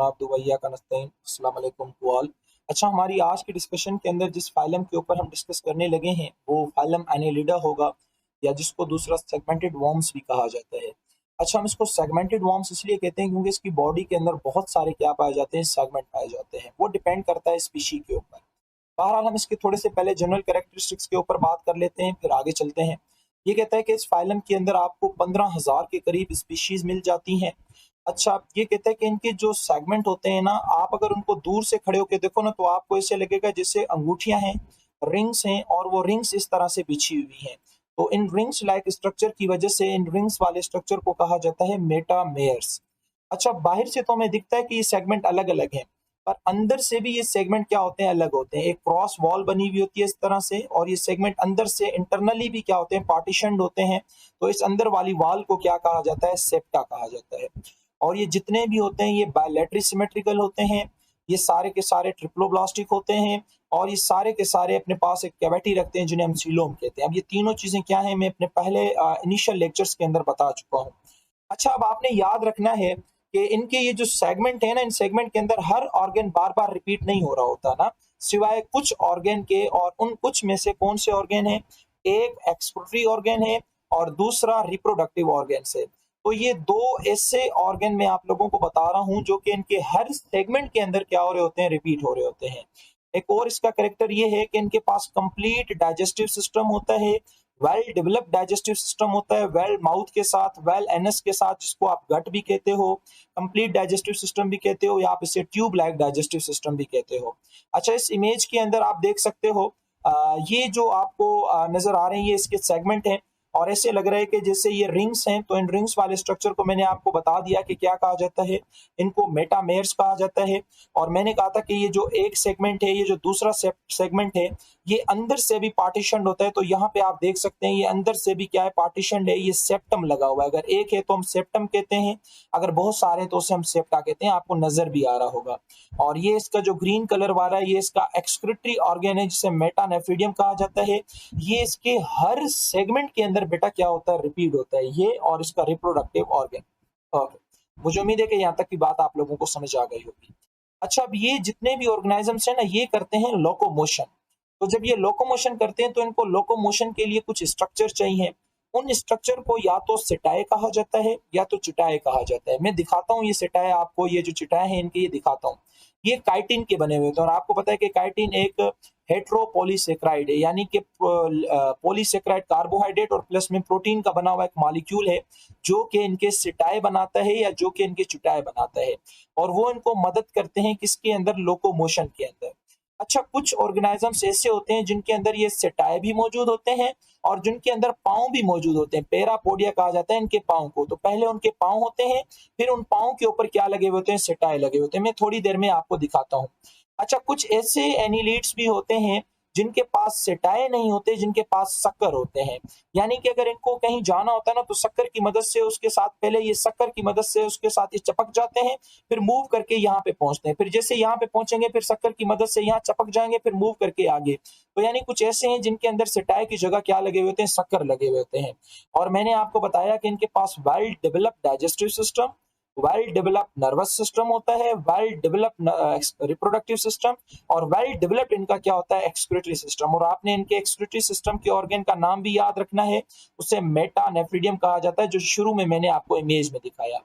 अस्सलाम वालेकुम to all. अच्छा, हमारी आज की डिस्कशन के अंदर जिस फाइलम के ऊपर हम डिस्कस करने लगे हैं वो फाइलम एनेलिडा होगा, या जिसको दूसरा सेगमेंटेड वर्म्स भी कहा जाता है। अच्छा, हम इसको सेगमेंटेड वर्म्स इसलिए कहते हैं क्योंकि इसकी बॉडी के अंदर बहुत सारे क्या पाए जाते हैं, सेगमेंट पाए जाते हैं। वो डिपेंड करता है स्पीशी के ऊपर। बहरहाल हम इसके थोड़े से पहले जनरल कैरेक्टरिस्टिक्स के ऊपर बात कर लेते हैं, फिर आगे चलते हैं। ये कहता है कि इस फाइलम के अंदर आपको 15,000 के करीब स्पीशीज मिल जाती हैं। अच्छा, ये कहता है कि इनके जो सेगमेंट होते हैं ना, आप अगर उनको दूर से खड़े होकर देखो ना, तो आपको ऐसे लगेगा जैसे अंगूठियां हैं, रिंग्स हैं, और वो रिंग्स इस तरह से बिछी हुई हैं। तो इन रिंग्स लाइक स्ट्रक्चर की वजह से इन रिंग्स वाले स्ट्रक्चर को कहा जाता है मेटामेयर्स। अच्छा, बाहर से तो हमें दिखता है कि ये सेगमेंट अलग अलग हैं, पर अंदर से भी ये सेगमेंट क्या होते हैं, अलग होते हैं। एक क्रॉस वॉल बनी हुई होती है इस तरह से, और ये सेगमेंट अंदर से इंटरनली भी क्या होते हैं, पार्टीशनड होते हैं। तो इस अंदर वाली वॉल को क्या कहा जाता है, सेप्टा कहा जाता है। और ये जितने भी होते हैं ये बायलैटरली सिमेट्रिकल होते हैं, ये सारे के सारे ट्रिप्लोब्लास्टिक होते हैं, और ये सारे के सारे अपने पास एक कैविटी रखते हैं जिन्हें हम सीलोम कहते हैं। अब ये तीनों चीजें क्या हैं, मैं अपने पहले इनिशियल लेक्चर्स के अंदर बता चुका हूँ। अच्छा, अब आपने याद रखना है कि इनके ये जो सेगमेंट है ना, इन सेगमेंट के अंदर हर ऑर्गन बार बार रिपीट नहीं हो रहा होता ना, सिवाय कुछ ऑर्गन के। और उन कुछ में से कौन से ऑर्गन है, एक एक्सक्रीटरी ऑर्गन है और दूसरा रिप्रोडक्टिव ऑर्गन है। तो ये दो ऐसे ऑर्गन मैं आप लोगों को बता रहा हूं जो कि इनके हर सेगमेंट के अंदर क्या हो रहे होते हैं, रिपीट हो रहे होते हैं। एक और इसका कैरेक्टर ये है कि इनके पास कंप्लीट डाइजेस्टिव सिस्टम होता है, वेल डेवलप्ड डाइजेस्टिव सिस्टम होता है, वेल माउथ के साथ, वेल एनस के साथ, जिसको आप गट भी कहते हो, कंप्लीट डाइजेस्टिव सिस्टम भी कहते हो, या आप इसे ट्यूब लाइक डाइजेस्टिव सिस्टम भी कहते हो। अच्छा, इस इमेज के अंदर आप देख सकते हो, ये जो आपको नजर आ रही है इसके सेगमेंट हैं, और ऐसे लग रहा है कि जैसे ये रिंग्स हैं। तो इन रिंग्स वाले स्ट्रक्चर को मैंने आपको बता दिया कि क्या कहा जाता है, इनको मेटामेयर्स कहा जाता है। और मैंने कहा था कि ये जो एक सेगमेंट है, ये जो दूसरा सेगमेंट है, ये अंदर से भी पार्टीशन होता है। तो यहाँ पे आप देख सकते हैं ये अंदर से भी क्या है, पार्टीशन है। ये सेप्टम लगा हुआ है, अगर एक है तो हम सेप्टम कहते हैं, अगर बहुत सारे हैं तो उसे हम सेप्टा कहते हैं। आपको नजर भी आ रहा होगा। और ये इसका जो ग्रीन कलर वाला है, ये इसका एक्सक्रीटरी ऑर्गन है जिसे मेटानेफ्रीडियम कहा जाता है। ये इसके हर सेगमेंट के अंदर बेटा क्या होता है, रिपीट होता है ये, और इसका रिप्रोडक्टिव ऑर्गन। ओके, मुझे उम्मीद है कि यहाँ तक की बात आप लोगों को समझ आ गई होगी। अच्छा, अब ये जितने भी ऑर्गेनिजम्स हैं ना, ये करते हैं लोकोमोशन। तो जब ये लोकोमोशन करते हैं तो इनको लोकोमोशन के लिए कुछ स्ट्रक्चर चाहिए। उन स्ट्रक्चर को या तो सेटाए कहा जाता है या तो चिटाए कहा जाता है। मैं दिखाता हूँ ये सेटाए आपको, ये जो चिटाए हैं इनके ये दिखाता हूँ। ये काइटिन के बने हुए थे, और आपको पता है कि काइटिन एक हेट्रोपोलीसेक्राइड है, यानी कि पॉलीसेक्राइड कार्बोहाइड्रेट और प्लस में प्रोटीन का बना हुआ एक मॉलिक्यूल है, जो कि इनके सिटाए बनाता है या जो कि इनके चिटाए बनाता है। और वो इनको मदद करते हैं किसके अंदर, लोकोमोशन के अंदर। अच्छा, कुछ ऑर्गेनिजम्स ऐसे होते हैं जिनके अंदर ये सेटाए भी मौजूद होते हैं और जिनके अंदर पांव भी मौजूद होते हैं। पैरापोडिया कहा जाता है इनके पांव को। तो पहले उनके पांव होते हैं, फिर उन पांव के ऊपर क्या लगे होते हैं, सेटाए लगे होते हैं। मैं थोड़ी देर में आपको दिखाता हूँ। अच्छा, कुछ ऐसे एनिलीड्स भी होते हैं जिनके पास सेटाए नहीं होते, जिनके पास शक्कर होते हैं। यानी कि अगर इनको कहीं जाना होता है ना, तो शक्कर की मदद से उसके साथ, पहले ये शक्कर की मदद से उसके साथ ये चपक जाते हैं, फिर मूव करके यहाँ पे पहुंचते हैं। फिर जैसे यहाँ पे पहुंचेंगे, फिर शक्कर की मदद से यहाँ चपक जाएंगे, फिर मूव करके आगे। तो यानी कुछ ऐसे हैं जिनके अंदर सेटाए की जगह क्या लगे हुए होते हैं, शक्कर लगे हुए होते हैं। और मैंने आपको बताया कि इनके पास well developed digestive system, well developed nervous system होता है, वेल डेवलप्ड रिप्रोडक्टिव सिस्टम, और वेल डेवलप्ड इनका क्या होता है, एक्सक्रीटरी सिस्टम। और आपने इनके एक्सक्रीटरी सिस्टम के ऑर्गन का नाम भी याद रखना है, उसे मेटानेफ्रीडियम कहा जाता है, जो शुरू में मैंने आपको इमेज में दिखाया।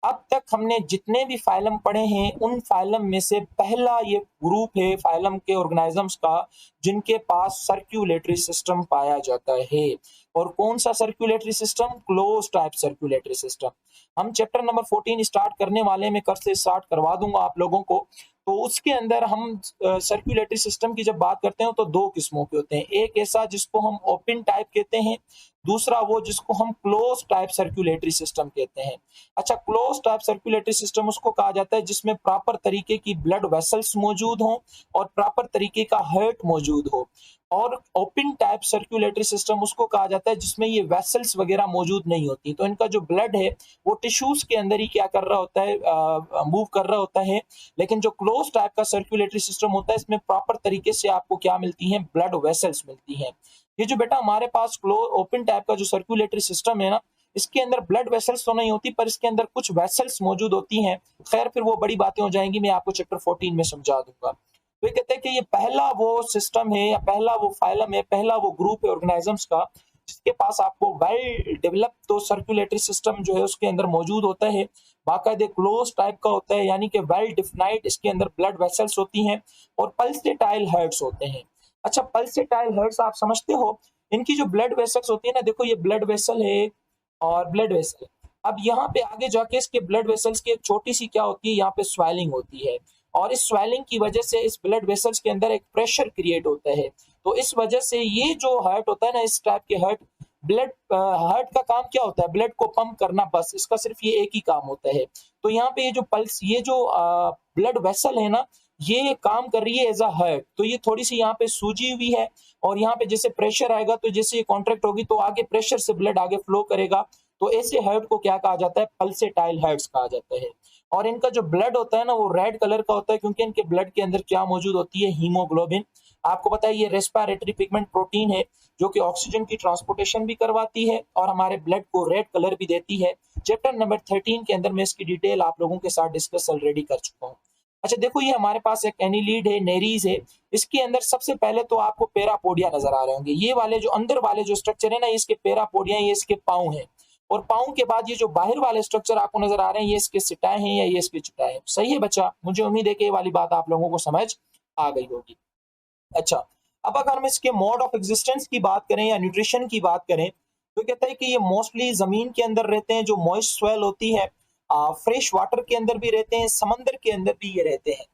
अब तक हमने जितने भी फाइलम पढ़े हैं, उन फाइलम में से पहला ये ग्रुप है फाइलम के ऑर्गेनिजम्स का जिनके पास सर्कुलेटरी सिस्टम पाया जाता है। और कौन सा circulatory system, close type circulatory system. हम चैप्टर नंबर 14 स्टार्ट करने वाले में, कर से स्टार्ट करवा दूंगा आप लोगों को। तो उसके अंदर हम सर्कुलेटरी सिस्टम की जब बात करते हैं तो दो किस्मों के होते हैं। एक ऐसा जिसको हम ओपन टाइप कहते हैं, दूसरा वो जिसको हम क्लोज टाइप सर्कुलेटरी सिस्टम कहते हैं। अच्छा, क्लोज टाइप सर्कुलेटरी सिस्टम उसको कहा जाता है जिसमें प्रॉपर तरीके की ब्लड वेसल्स मौजूद हों और प्रॉपर तरीके का हार्ट मौजूद हो। और ओपन टाइप सर्कुलेटरी सिस्टम उसको कहा जाता है जिसमें ये वेसल्स वगैरह मौजूद नहीं होती। तो इनका जो ब्लड है वो टिश्यूज के अंदर ही क्या कर रहा होता है, मूव कर रहा होता है। लेकिन जो क्लोज टाइप का सर्कुलेटरी सिस्टम होता है, इसमें प्रॉपर तरीके से आपको क्या मिलती हैं, ब्लड वेसल्स मिलती हैं। ये जो बेटा हमारे पास क्लोज ओपन टाइप का जो सर्कुलेटरी सिस्टम है ना, इसके अंदर ब्लड वेसल्स तो नहीं होती, पर इसके अंदर कुछ वेसल्स मौजूद होती हैं। खैर फिर वो बड़ी बातें हो जाएंगी, मैं आपको चैप्टर 14 में समझा दूंगा। तो ये कहते हैं कि ये पहला वो सिस्टम है या पहला वो फाइलम है, पहला वो ग्रुप है ऑर्गेनिजम्स का जिसके पास आपको वेल डेवलप तो सर्कुलेटरी सिस्टम जो है उसके अंदर मौजूद होता है, बाकायदे क्लोज टाइप का होता है, यानी कि वेल डिफाइंड इसके अंदर ब्लड वेसल्स होती हैं और पल्सेटाइल हेड्स होते हैं। अच्छा, पल्सेटाइल हेड्स आप समझते हो, इनकी जो ब्लड वेसल्स होती है ना, देखो ये ब्लड वेसल है और ब्लड वेसल। अब यहाँ पे आगे जाके इसके ब्लड वेसल्स की एक छोटी सी क्या होती है, यहाँ पे स्वेलिंग होती है और इस स्वेलिंग की वजह से इस ब्लड वेसल्स के अंदर एक प्रेशर क्रिएट होता है। तो इस वजह से ये जो हार्ट होता है ना, इस टाइप के हार्ट, ब्लड हार्ट का काम क्या होता है, ब्लड को पंप करना, बस इसका सिर्फ ये एक ही काम होता है। तो यहाँ पे ये जो पल्स, ये जो ब्लड वेसल है ना, ये काम कर रही है एज अ हार्ट। तो ये थोड़ी सी यहाँ पे सूजी हुई है और यहाँ पे जैसे प्रेशर आएगा तो जैसे ये कॉन्ट्रैक्ट होगी तो आगे प्रेशर से ब्लड आगे फ्लो करेगा। तो ऐसे हार्ट को क्या कहा जाता है, पल्सेटाइल हार्ट्स कहा जाता है। और इनका जो ब्लड होता है ना वो रेड कलर का होता है, क्योंकि इनके ब्लड के अंदर क्या मौजूद होती है, हीमोग्लोबिन। आपको पता है ये रेस्पिरेटरी पिगमेंट प्रोटीन है जो कि ऑक्सीजन की ट्रांसपोर्टेशन भी करवाती है और हमारे ब्लड को रेड कलर भी देती है। चैप्टर नंबर 13 के अंदर मैं इसकी डिटेल आप लोगों के साथ डिस्कस ऑलरेडी कर चुका हूँ। अच्छा देखो, ये हमारे पास एक एनिलीड है, नेरीज है। इसके अंदर सबसे पहले तो आपको पेरापोडिया नजर आ रहे होंगे। ये वाले जो अंदर वाले जो स्ट्रक्चर है ना, इसके पेरापोडिया, ये इसके पाँव हैं। और पाँव के बाद ये जो बाहर वाले स्ट्रक्चर आपको नजर आ रहे हैं, ये इसके सिटाए हैं या ये इसके चिटाए हैं। सही है बच्चा, मुझे उम्मीद है कि ये वाली बात आप लोगों को समझ आ गई होगी। अच्छा, अब अगर हम इसके मोड ऑफ एग्जिस्टेंस की बात करें या न्यूट्रिशन की बात करें, तो कहता है कि ये मोस्टली जमीन के अंदर रहते हैं जो मॉइस्ट सॉइल होती है, फ्रेश वाटर के अंदर भी रहते हैं, समंदर के अंदर भी ये रहते हैं।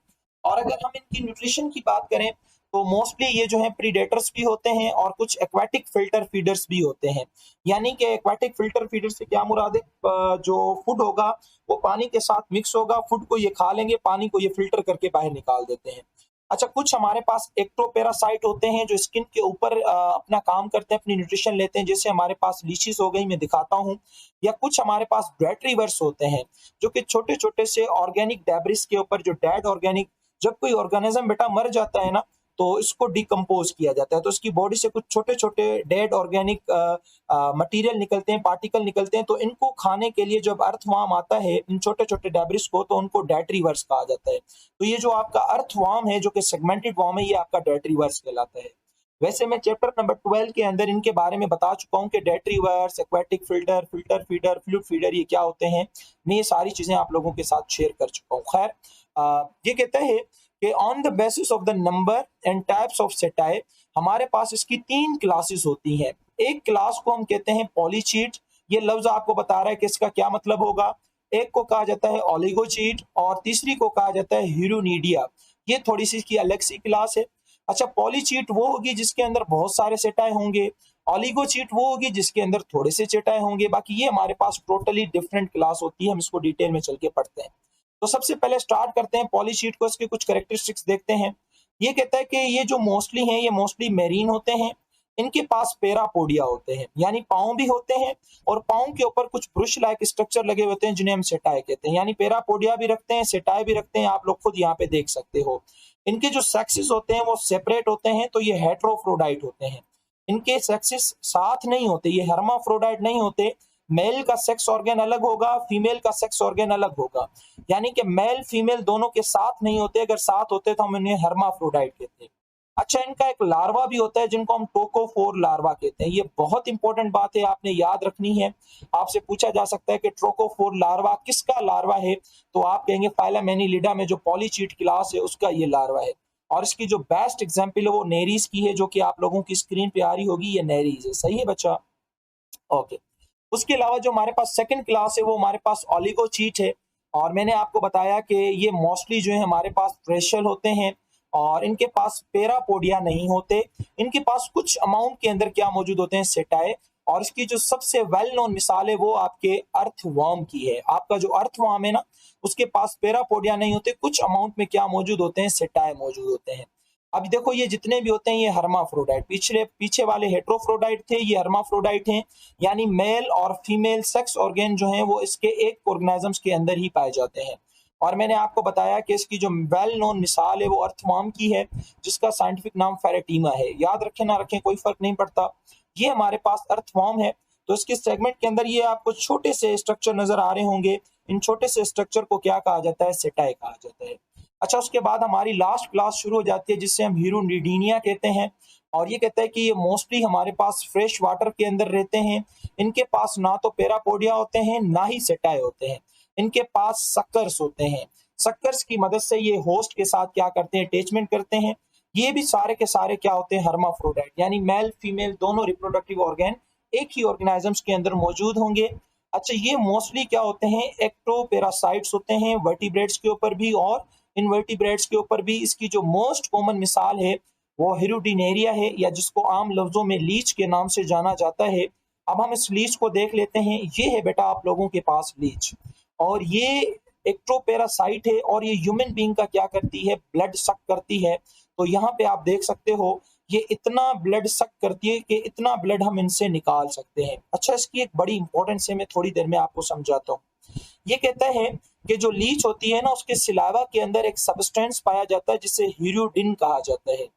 और अगर हम इनकी न्यूट्रिशन की बात करें तो मोस्टली ये जो है प्रीडेटर्स भी होते हैं और कुछ एक्वाटिक फिल्टर फीडर्स भी होते हैं। यानी कि एक्वाटिक फिल्टर फीडर से क्या मुराद है, जो फूड होगा वो पानी के साथ मिक्स होगा, फूड को ये खा लेंगे, पानी को ये फिल्टर करके बाहर निकाल देते हैं। अच्छा, कुछ हमारे पास एक्टोपैरासाइट होते हैं जो स्किन के ऊपर अपना काम करते हैं, अपनी न्यूट्रिशन लेते हैं, जैसे हमारे पास लीचीज हो गई, मैं दिखाता हूँ। या कुछ हमारे पास डेट्रीवर्स होते हैं जो कि छोटे छोटे से ऑर्गेनिक डेब्रिस के ऊपर, जो डेड ऑर्गेनिक, जब कोई ऑर्गेनिज्म बेटा मर जाता है ना तो इसको डिकम्पोज किया जाता है, तो इसकी बॉडी से कुछ छोटे छोटे डेड ऑर्गेनिक मटेरियल निकलते हैं, पार्टिकल निकलते हैं। तो इनको खाने के लिए जब अर्थवार्म आता है इन छोटे छोटे डेब्रिस को, तो उनको डेट्रीवर्स कहा जाता है। तो ये जो आपका अर्थवार्म है जो कि सेगमेंटेड वार्म है, ये आपका डेट्रीवर्स कहलाता है। वैसे मैं चैप्टर नंबर 12 के अंदर इनके बारे में बता चुका हूँ कि detritivores, aquatic filter, filter feeder, fluid feeder ये क्या होते हैं। मैं ये सारी चीजें आप लोगों के साथ शेयर कर चुका हूँ। खैर, ये कहता है कि on the basis of the number and types of setae, हमारे पास इसकी 3 क्लासेस होती हैं। एक क्लास को हम कहते हैं पॉलीचीट, ये लफ्ज आपको बता रहा है कि इसका क्या मतलब होगा। एक को कहा जाता है ओलिगोचीट और तीसरी को कहा जाता है हीरोनीडिया। ये थोड़ी सी इसकी अलग सी क्लास है। अच्छा, पॉलीचीट वो होगी जिसके अंदर बहुत सारे सेटाई होंगे, ओलिगोचीट वो होगी जिसके अंदर थोड़े से सेटाई होंगे। बाकी ये हमारे पास टोटली डिफरेंट क्लास होती है, हम इसको डिटेल में चल के पढ़ते हैं। तो सबसे पहले स्टार्ट करते हैं पॉलीशीट को, इसके कुछ कैरेक्टरिस्टिक्स देखते हैं। ये कहता है कि ये जो मोस्टली हैं ये मोस्टली मेरीन होते हैं। इनके पास पेरापोडिया होते हैं, यानी पाँव भी होते हैं और पाँव के ऊपर कुछ ब्रुश लाइक स्ट्रक्चर लगे होते हैं जिन्हें हम सेटाई कहते हैं। यानी पेरापोडिया भी रखते हैं, सेटाई भी रखते हैं, आप लोग खुद यहाँ पे देख सकते हो। इनके जो सेक्सेस होते हैं वो सेपरेट होते हैं, तो ये हेट्रोफ्रोडाइट होते हैं। इनके सेक्सेस साथ नहीं होते, ये हर्माफ्रोडाइट नहीं होते। मेल का सेक्स ऑर्गन अलग होगा, फीमेल का सेक्स ऑर्गन अलग होगा। यानी कि मेल फीमेल दोनों के साथ नहीं होते, अगर साथ होते तो हम इन्हें हर्माफ्रोडाइट कहते हैं। अच्छा, इनका एक लार्वा भी होता है जिनको हम टोकोफोर लार्वा कहते हैं। ये बहुत इंपॉर्टेंट बात है, आपने याद रखनी है। आपसे पूछा जा सकता है कि ट्रोकोफोर लार्वा किसका लार्वा है, तो आप कहेंगे फाइलम एनिलिडा में जो पॉलीचीट क्लास है उसका ये लार्वा है। और इसकी जो बेस्ट एग्जाम्पल है वो नेरीज की है, जो कि आप लोगों की स्क्रीन पे आ रही होगी, ये नेरीज है। सही है बच्चा, ओके। उसके अलावा जो हमारे पास सेकंड क्लास है वो हमारे पास ओलिगोचीट है। और मैंने आपको बताया कि ये मोस्टली जो है हमारे पास ट्रेशल होते हैं और इनके पास पेरापोडिया नहीं होते। इनके पास कुछ अमाउंट के अंदर क्या मौजूद होते हैं, सेटाए। और इसकी जो सबसे वेल नोन मिसाल है वो आपके अर्थवर्म की है। आपका जो अर्थवर्म है ना, उसके पास पेरापोडिया नहीं होते, कुछ अमाउंट में क्या मौजूद होते हैं, सेटाए मौजूद होते हैं। अब देखो ये जितने भी होते हैं ये हर्माफ्रोडाइट, पीछे वाले हेट्रोफ्रोडाइट थे, ये हर्माफ्रोडाइट हैं। यानी मेल और फीमेल सेक्स ऑर्गन जो हैं वो इसके एक ऑर्गेनिजम्स के अंदर ही पाए जाते हैं। और मैंने आपको बताया कि इसकी जो वेल नोन मिसाल है वो अर्थवर्म की है, जिसका साइंटिफिक नाम फेरेटीमा है। याद रखें ना रखें कोई फर्क नहीं पड़ता, ये हमारे पास अर्थवर्म है। तो इसके सेगमेंट के अंदर ये आपको छोटे से स्ट्रक्चर नजर आ रहे होंगे। इन छोटे से स्ट्रक्चर को क्या कहा जाता है? सेटाई कहा जाता है। अच्छा, उसके बाद हमारी लास्ट क्लास शुरू हो जाती है जिससे हम हीरोडीनिया कहते हैं, और ये कहता है कि ये मोस्टली हमारे पास फ्रेश वाटर के अंदर रहते हैं। इनके पास ना तो पैरापोडिया होते हैं ना ही सेटाई होते हैं, इनके पास सक्कर्स होते हैं। सक्कर्स की मदद से ये होस्ट के साथ क्या करते हैं? अटैचमेंट करते हैं। ये भी सारे के सारे क्या होते हैं? हर्माफ्रोडाइट, यानी मेल फीमेल दोनों रिप्रोडक्टिव ऑर्गन एक ही ऑर्गेनिजम्स के अंदर मौजूद होंगे। अच्छा, ये मोस्टली क्या होते हैं? एक्टोपैरासाइट्स होते हैं, वर्टिब्रेट्स के ऊपर भी और इनवर्टिब्रेट्स के ऊपर भी। इसकी जो मोस्ट कॉमन मिसाल है वो हीरोडिनेरिया है, या जिसको आम लफ्जों में लीच के नाम से जाना जाता है। अब हम इस लीच को देख लेते हैं। ये है बेटा आप लोगों के पास लीच, और ये एक्टोपैरासाइट है, और ये ह्यूमन बीइंग का क्या करती है? ब्लड सक करती है। तो यहाँ पे आप देख सकते हो ये इतना ब्लड सक करती है कि इतना ब्लड हम इनसे निकाल सकते हैं। अच्छा, इसकी एक बड़ी इंपॉर्टेंस है, मैं थोड़ी देर में आपको समझाता हूँ। ये कहता है कि जो लीच होती है ना, उसके सिलावा के अंदर एक सब्सटेंस पाया जाता है जिसे हीरोडिन कहा जाता है।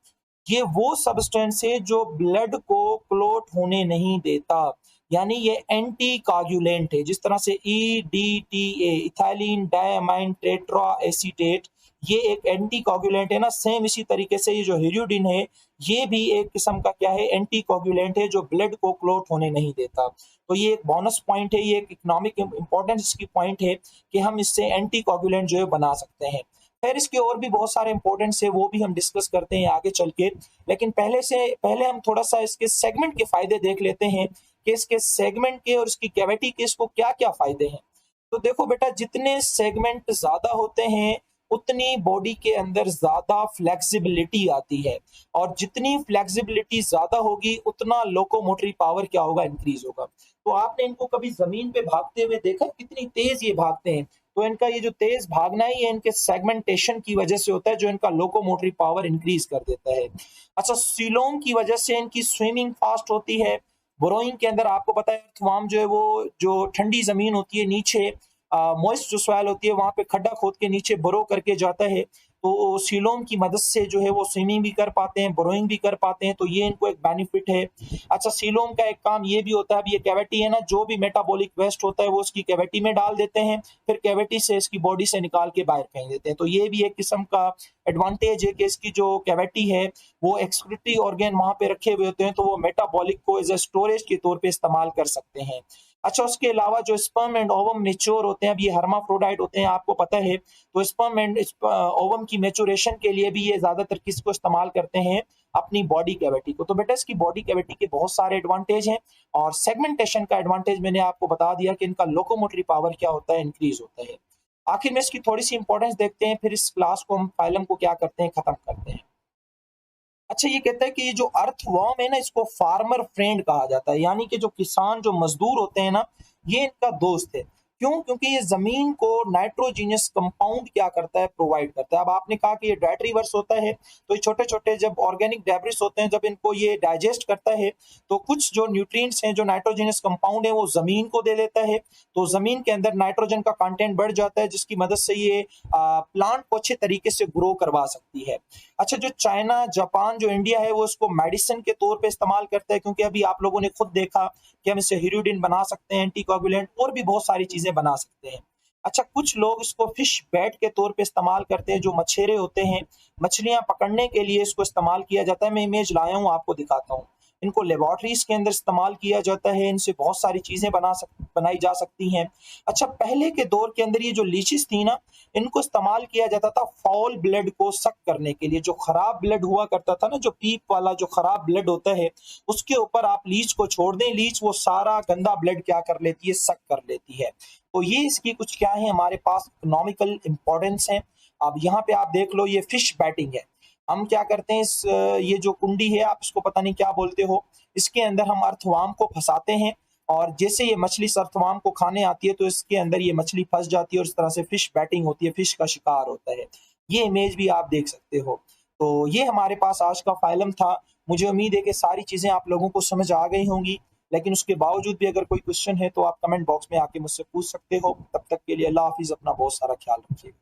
ये वो सब्सटेंस है जो ब्लड को क्लोट होने नहीं देता, यानी ये एंटी कागुलेंट है। जिस तरह से EDTA, ethylene diamine tetra acetate, ये एक एंटी कोगुलेंट है ना, सेम इसी तरीके से ये जो हीरोडिन है ये भी एक किस्म का क्या है? एंटी कोगुलेंट है जो ब्लड को क्लोट होने नहीं देता। तो ये एक बोनस पॉइंट है, ये एक इकोनॉमिक इंपॉर्टेंस इसकी पॉइंट है कि हम इससे एंटी कोगुलेंट जो है बना सकते हैं। फिर इसके और भी बहुत सारे इंपॉर्टेंस है, वो भी हम डिस्कस करते हैं आगे चल के। लेकिन पहले हम थोड़ा सा इसके सेगमेंट के फायदे देख लेते हैं कि इसके सेगमेंट के और इसकी कैविटी के इसको क्या क्या फायदे हैं। तो देखो बेटा, जितने सेगमेंट ज्यादा होते हैं उतनी बॉडी के अंदर ज्यादा फ्लेक्सिबिलिटी आती है, और जितनी फ्लेक्सिबिलिटी ज्यादा होगी उतना लोकोमोटरी पावर क्या होगा? इंक्रीज होगा। तो आपने इनको कभी जमीन पे भागते हुए देखा कितनी तेज ये भागते हैं? तो इनका ये जो तेज भागना है ये इनके सेगमेंटेशन की वजह से होता है, जो इनका लोकोमोटरी पावर इंक्रीज कर देता है। अच्छा, सीलोम की वजह से इनकी स्विमिंग फास्ट होती है। बोरोइंग के अंदर आपको पता है अर्थवर्म जो है वो जो ठंडी जमीन होती है नीचे मॉइस्ट जो सॉइल होती है वहां पे खड्डा खोद के नीचे बोरो करके जाता है। तो सीलोम की मदद से जो है वो स्विमिंग भी कर पाते हैं, बोरोइंग भी कर पाते हैं, तो ये इनको एक बेनिफिट है। अच्छा, सीलोम का एक काम ये भी होता है, अब ये कैविटी है ना, जो भी मेटाबॉलिक वेस्ट होता है वो उसकी कैविटी में डाल देते हैं, फिर कैविटी से इसकी बॉडी से निकाल के बाहर फेंक देते हैं। तो ये भी एक किस्म का एडवांटेज है कि इसकी जो कैविटी है वो एक्सक्रीटरी ऑर्गन वहां पे रखे हुए होते हैं, तो वो मेटाबॉलिक को एज ए स्टोरेज के तौर पे इस्तेमाल कर सकते हैं। अच्छा, उसके अलावा जो स्पर्म एंड ओवम मेच्योर होते हैं, अब ये हर्माफ्रोडाइट होते हैं आपको पता है, तो स्पर्म एंड ओवम की मेचुरेशन के लिए भी ये ज्यादातर किसको इस्तेमाल करते हैं? अपनी बॉडी कैविटी को। तो बेटा इसकी बॉडी कैविटी के बहुत सारे एडवांटेज हैं, और सेगमेंटेशन का एडवांटेज मैंने आपको बता दिया कि इनका लोकोमोटरी पावर क्या होता है? इंक्रीज होता है। आखिर में इसकी थोड़ी सी इंपॉर्टेंस देखते हैं, फिर इस क्लास को हम फाइलम को क्या करते हैं? खत्म करते हैं। अच्छा, ये कहता है कि ये जो अर्थवर्म है ना, इसको फार्मर फ्रेंड कहा जाता है, यानी कि जो किसान जो मजदूर होते हैं ना, ये इनका दोस्त है। क्यों? क्योंकि ये जमीन को नाइट्रोजीनियस कंपाउंड क्या करता है? प्रोवाइड करता है। अब आपने कहा कि ये डाइट्रीवर्स होता है, तो ये छोटे छोटे जब ऑर्गेनिक डेब्रिस होते हैं, जब इनको ये डाइजेस्ट करता है तो कुछ जो न्यूट्रिएंट्स हैं, जो नाइट्रोजीनियस कंपाउंड है, वो जमीन को दे देता है। तो जमीन के अंदर नाइट्रोजन का कंटेंट बढ़ जाता है, जिसकी मदद से ये प्लांट को अच्छे तरीके से ग्रो करवा सकती है। अच्छा, जो चाइना, जापान, जो इंडिया है, वो इसको मेडिसिन के तौर पे इस्तेमाल करता है, क्योंकि अभी आप लोगों ने खुद देखा कि हम इससे हीरोडिन बना सकते हैं, एंटीकोगुलेंट और भी बहुत सारी चीजें बना सकते हैं। अच्छा, कुछ लोग इसको फिश बैट के तौर पे इस्तेमाल करते हैं, जो मछेरे होते हैं, मछलियां पकड़ने के लिए इसको इस्तेमाल किया जाता है। मैं इमेज लाया हूं, आपको दिखाता हूं। इनको लेबोरेटरीज के अंदर इस्तेमाल किया जाता है, इनसे बहुत सारी चीजें बनाई जा सकती हैं। अच्छा, पहले के दौर के अंदर ये जो लीचेस थी ना, इनको इस्तेमाल किया जाता था फाउल ब्लड को सक करने के लिए। जो खराब ब्लड हुआ करता था ना, जो पीप वाला जो खराब ब्लड होता है, उसके ऊपर आप लीच को छोड़ दें, लीच वो सारा गंदा ब्लड क्या कर लेती है? सक कर लेती है। तो ये इसकी कुछ क्या है हमारे पास इकोनॉमिकल इंपॉर्टेंस है। अब यहाँ पे आप देख लो, ये फिश बैटिंग है। हम क्या करते हैं, ये जो कुंडी है, आप इसको पता नहीं क्या बोलते हो, इसके अंदर हम अर्थवर्म को फंसाते हैं, और जैसे ये मछली अर्थवर्म को खाने आती है तो इसके अंदर ये मछली फंस जाती है, और इस तरह से फिश बैटिंग होती है, फिश का शिकार होता है। ये इमेज भी आप देख सकते हो। तो ये हमारे पास आज का फाइलम था। मुझे उम्मीद है कि सारी चीजें आप लोगों को समझ आ गई होंगी, लेकिन उसके बावजूद भी अगर कोई क्वेश्चन है तो आप कमेंट बॉक्स में आके मुझसे पूछ सकते हो। तब तक के लिए अल्लाह हाफिज, अपना बहुत सारा ख्याल रखिएगा।